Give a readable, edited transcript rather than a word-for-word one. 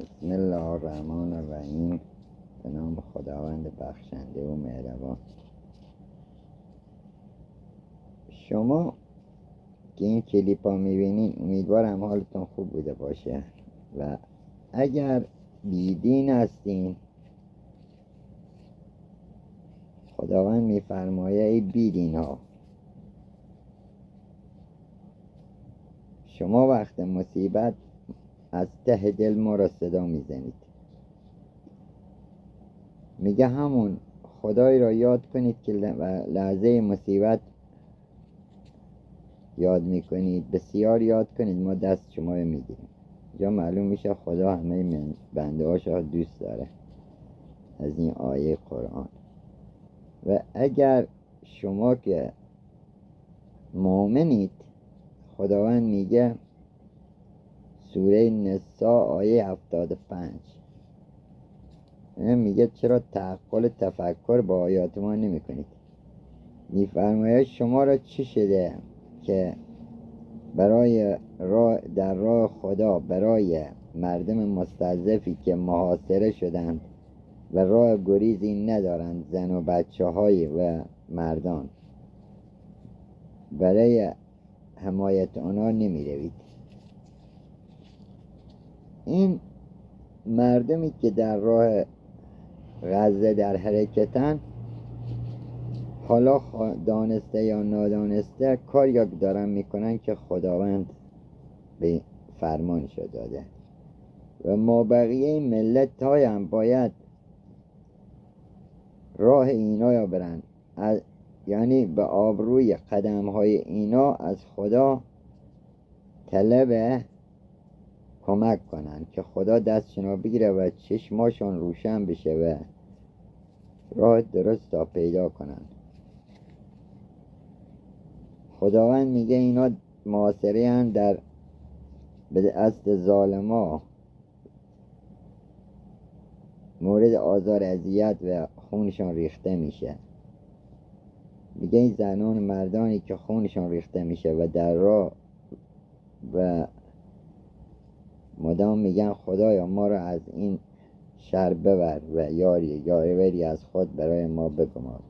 بسم الله الرحمن الرحیم. به نام خداوند بخشنده و مهربان. شما که این کلیپ ها میبینین امیدوارم حالتون خوب بوده باشه و اگر بیدین هستین خداوند میفرمایه ای بیدین ها، شما وقت مصیبت از ته دل ما را صدا میزنید. میگه همون خدای را یاد کنید که لحظه مصیبت یاد میکنید، بسیار یاد کنید، ما دست شما رو میگیریم. جا معلوم میشه خدا همه بنده هاش را دوست داره از این آیه قرآن. و اگر شما که مؤمنید، خداوند میگه سوره نساء آیه 75 میگه چرا تعقل تفکر با آیات ما نمی کنید؟ میفرماید شما را چی شده که برای در راه خدا برای مردم مستضعفی که محاصره شدند و راه گریزی ندارند، زن و بچه های و مردان، برای حمایت آنها نمی روید؟ این مردمی که در راه غزه در حرکتن، حالا دانسته یا نادانسته کاری دارن میکنن که خداوند به فرمانش داده و ما بقیه ملت های هم باید راه اینا یا برن، یعنی به آبروی قدم های اینا از خدا طلب کمک کنن که خدا دستشون بگیره و چشماشون روشن بشه و راه درست را پیدا کنن. خداوند میگه اینا معاصره هم در به دست ظالما مورد آزار اذیت و خونشان ریخته میشه. میگه این زنان مردانی که خونشان ریخته میشه و در راه و مدام میگن خدایا ما را از این شر ببر و یاری از خود برای ما بگمار.